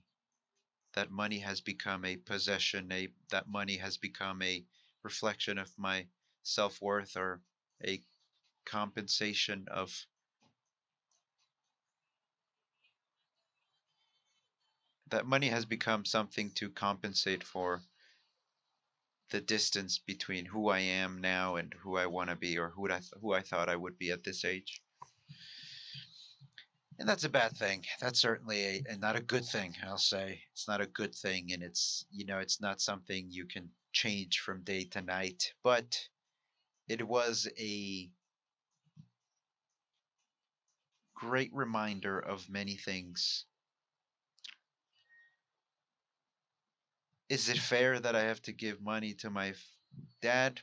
that money has become a possession, that money has become a reflection of my self-worth or a compensation of that money has become something to compensate for the distance between who I am now and who I want to be or who I thought I would be at this age. And that's a bad thing. That's certainly and not a good thing, I'll say. It's not a good thing, and it's not something you can change from day to night, but it was a great reminder of many things. Is it fair that I have to give money to my dad?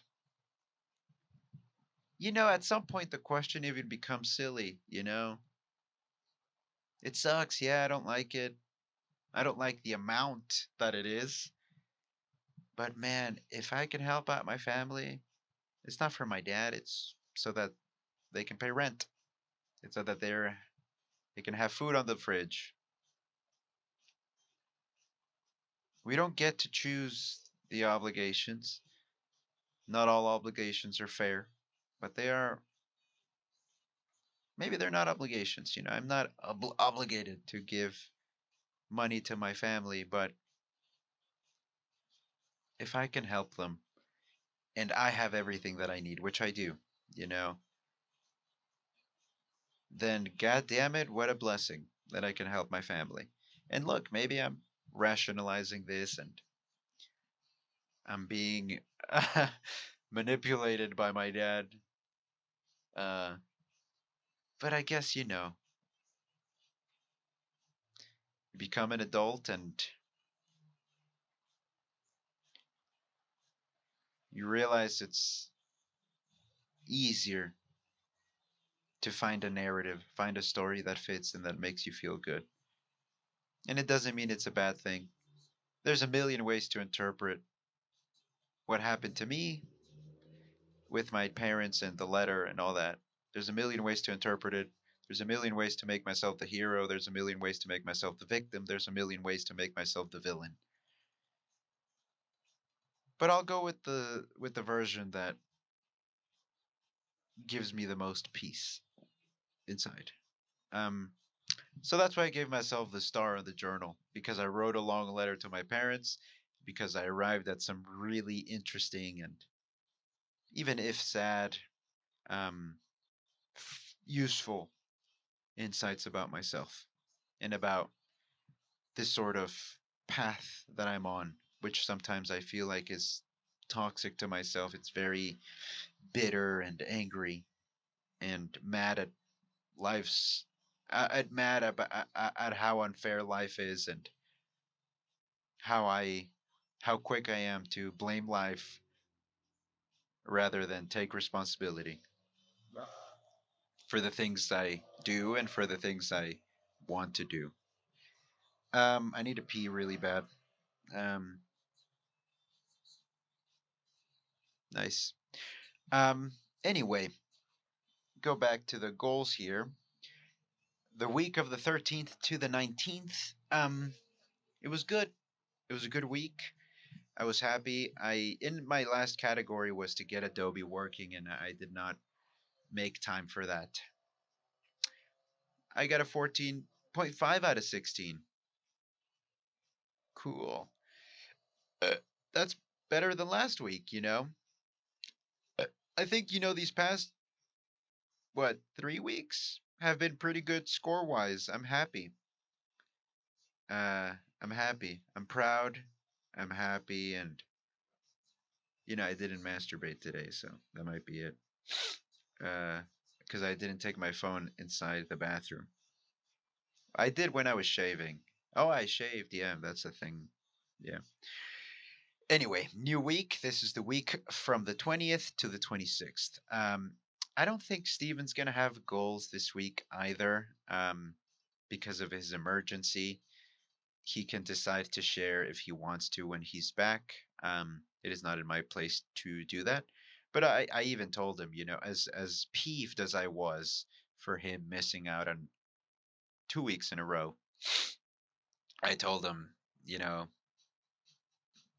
At some point the question even becomes silly. It sucks. Yeah, I don't like it. I don't like the amount that it is. But man, if I can help out my family, it's not for my dad, it's so that they can pay rent. It's so that they can have food on the fridge. We don't get to choose the obligations. Not all obligations are fair, but they are maybe they're not obligations. I'm not obligated to give money to my family, but if I can help them and I have everything that I need, which I do, you know, then god damn it, what a blessing that I can help my family. And look, maybe I'm rationalizing this and I'm being manipulated by my dad. Uh, but I guess, you become an adult and you realize it's easier to find a narrative, find a story that fits and that makes you feel good. And it doesn't mean it's a bad thing. There's a million ways to interpret what happened to me with my parents and the letter and all that. There's a million ways to interpret it. There's a million ways to make myself the hero. There's a million ways to make myself the victim. There's a million ways to make myself the villain. But I'll go with the version that gives me the most peace inside. Um, so that's why I gave myself the star of the journal because I wrote a long letter to my parents because I arrived at some really interesting and even if sad, um, useful insights about myself and about this sort of path that I'm on, which sometimes I feel like is toxic to myself. It's very bitter and angry and mad at life's at mad at how unfair life is and how I how quick I am to blame life rather than take responsibility for the things I do and for the things I want to do. I need to pee really bad. Um, nice. Um, anyway, go back to the goals here. The week of the 13th to the 19th, it was good. It was a good week. I was happy. I in my last category was to get Adobe working, and I did not make time for that. I got a 14.5 8.5 out of 16. Cool. Uh, that's better than last week, you know? Uh, I think, these past, what, 3 weeks have been pretty good score wise. I'm happy. Uh, I'm happy. I'm proud. I'm happy. And, I didn't masturbate today, so that might be it. Because I didn't take my phone inside the bathroom. I did when I was shaving. Oh, I shaved. Yeah, that's a thing. Yeah. Anyway, new week. This is the week from the 20th to the 26th. I don't think Steven's going to have goals this week either because of his emergency. He can decide to share if he wants to when he's back. It is not in my place to do that. But I even told him, as peeved as I was for him missing out on 2 weeks in a row, I told him, you know,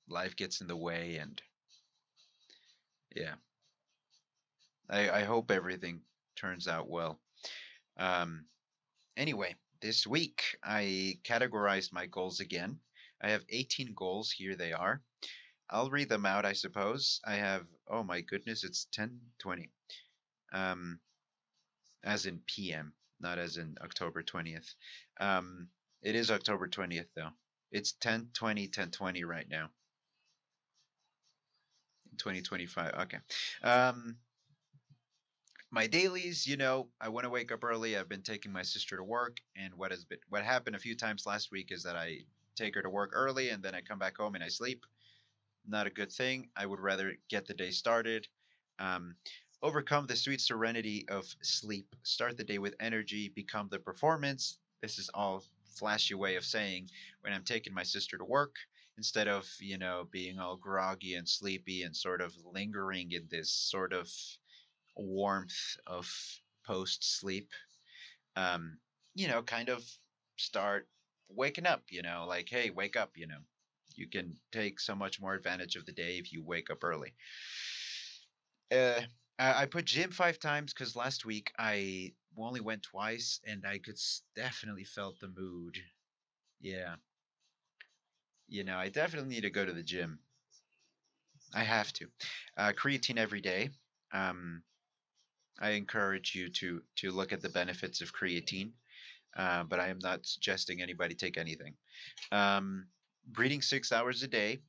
life gets in the way, and yeah, I hope everything turns out well. Um, anyway, this week I categorized my goals again. I have 18 goals. Here they are. I'll read them out, I suppose. I have, oh my goodness, it's 10:20. Um, as in PM, not as in October 20th. Um, it is October 20th though. It's 10:20, 10:20 right now. 2025. Okay. Um, my dailies, I want to wake up early. I've been taking my sister to work, and what happened a few times last week is that I take her to work early and then I come back home and I sleep. Not a good thing. I would rather get the day started. Um, Overcome the sweet serenity of sleep. Start the day with energy. Become the performance. This is all flashy way of saying when I'm taking my sister to work, instead of being all groggy and sleepy and sort of lingering in this sort of warmth of post sleep. Um, kind of start waking up. Like, hey, wake up. You can take so much more advantage of the day if you wake up early. Uh, I put gym 5 times because last week I only went twice and I could definitely felt the mood. Yeah, I definitely need to go to the gym. I have to. Creatine every day. Um, I encourage you to look at the benefits of creatine, but I am not suggesting anybody take anything. Um, Reading 6 hours a day,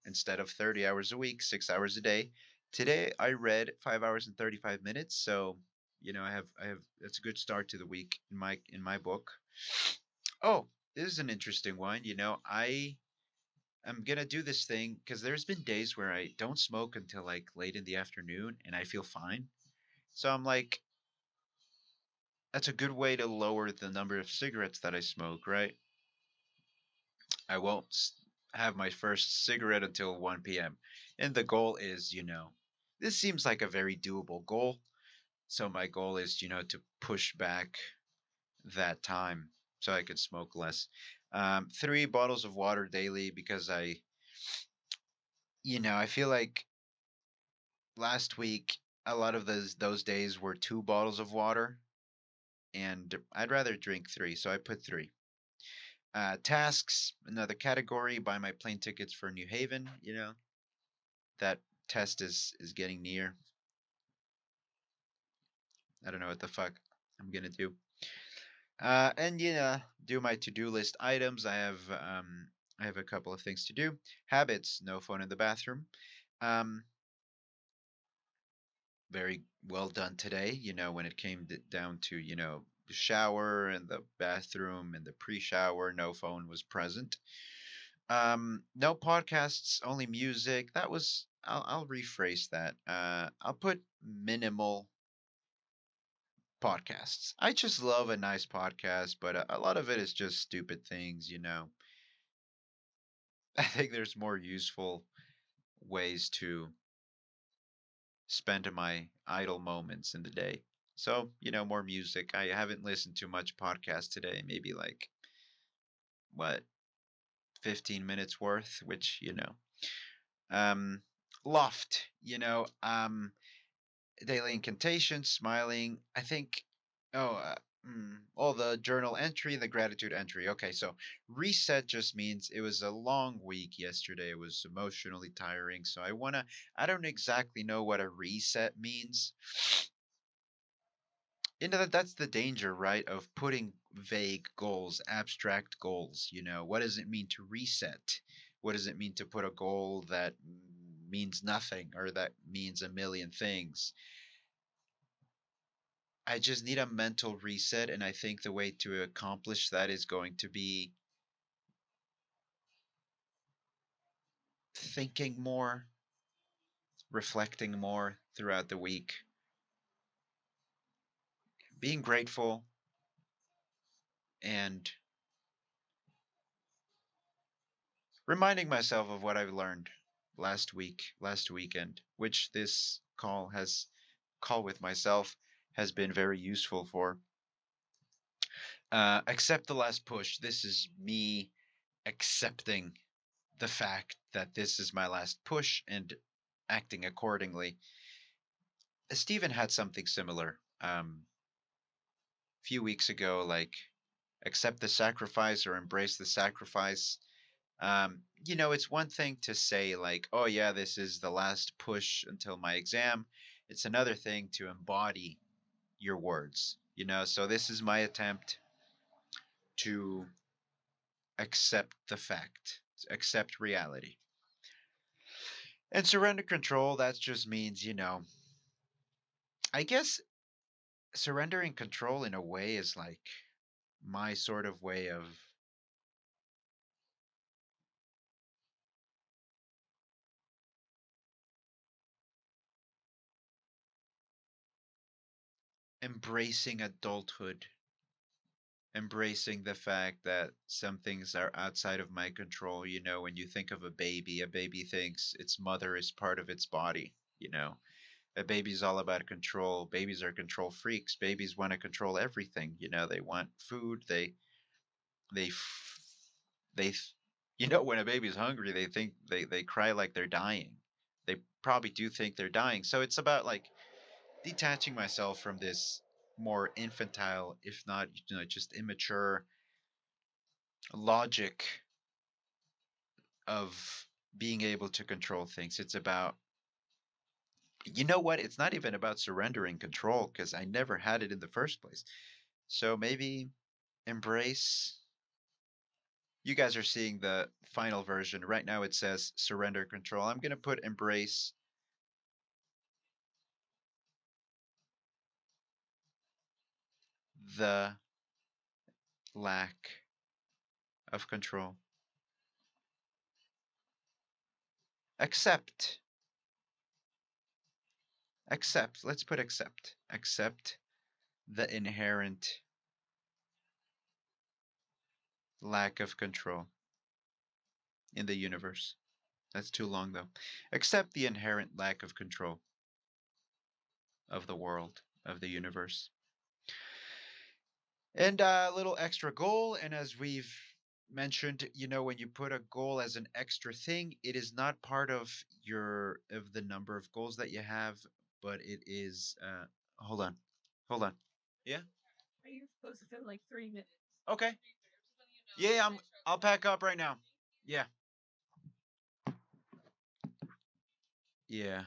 instead of 30 hours a week, 6 hours a day. Today I read 5 hours and 35 minutes, so I have that's a good start to the week in my book. Oh, this is an interesting one. I am gonna do this thing because there's been days where I don't smoke until like late in the afternoon and I feel fine. So I'm like, that's a good way to lower the number of cigarettes that I smoke, right? I won't have my first cigarette until 1 p.m. And the goal is, this seems like a very doable goal. So my goal is, to push back that time so I could smoke less. 3 bottles of water daily because I feel like last week a lot of those days were 2 bottles of water, and I'd rather drink 3, so I put 3. Tasks, another category. Buy my plane tickets for New Haven. That test is getting near. I don't know what the fuck I'm gonna do. And do my to-do list items. I have a couple of things to do. Habits: no phone in the bathroom. Um, Very well done today. When it came down to the shower and the bathroom and the pre-shower, no phone was present. No podcasts, only music. That was I'll rephrase that. I'll put minimal podcasts. I just love a nice podcast, but a lot of it is just stupid things. I think there's more useful ways to spend my idle moments in the day. So, more music. I haven't listened to much podcast today, maybe like what, 15 minutes worth, which, um Loft, daily incantation, smiling. I think, oh, Oh, the journal entry, the gratitude entry. Okay, so reset just means it was a long week yesterday. It was emotionally tiring. So I don't exactly know what a reset means. That's the danger, right, of putting vague goals, abstract goals. What does it mean to reset? What does it mean to put a goal that means nothing or that means a million things? I just need a mental reset, and I think the way to accomplish that is going to be thinking more, reflecting more throughout the week, being grateful, and reminding myself of what I've learned last week, last weekend, which this call with myself has been very useful for. Accept the last push. This is me accepting the fact that this is my last push and acting accordingly. Stephen had something similar a few weeks ago, like accept the sacrifice or embrace the sacrifice. It's one thing to say, like, oh, yeah, this is the last push until my exam. It's another thing to embody your words. So this is my attempt to accept the fact, accept reality. And surrender control, that just means, I guess surrendering control in a way is like my sort of way of embracing adulthood, embracing the fact that some things are outside of my control. When you think of a baby thinks its mother is part of its body. A baby's all about control. Babies are control freaks. Babies want to control everything. They want food. They they when a baby's hungry, they think they cry like they're dying. They probably do think they're dying. So it's about like detaching myself from this more infantile, if not just immature logic of being able to control things. It's about, what? It's not even about surrendering control because I never had it in the first place. So maybe embrace. You guys are seeing the final version. Right now it says surrender control. I'm going to put embrace the lack of control. Accept. Accept. Let's put accept. Accept the inherent lack of control in the universe. That's too long, though. Accept the inherent lack of control of the world, of the universe. And a little extra goal. And as we've mentioned, when you put a goal as an extra thing, it is not part of the number of goals that you have, but it is. Hold on, hold on. Yeah. You're supposed to fit like 3 minutes. Okay. Yeah, I'll pack up right now. Yeah. Yeah.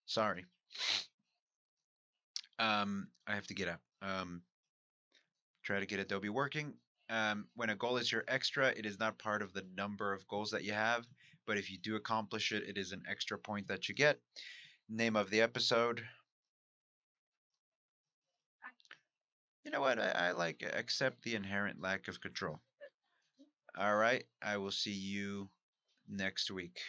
Sorry. I have to get up. Try to get Adobe working. When a goal is your extra, it is not part of the number of goals that you have, but if you do accomplish it, it is an extra point that you get. Name of the episode. You know what? I like accept the inherent lack of control. All right. I will see you next week.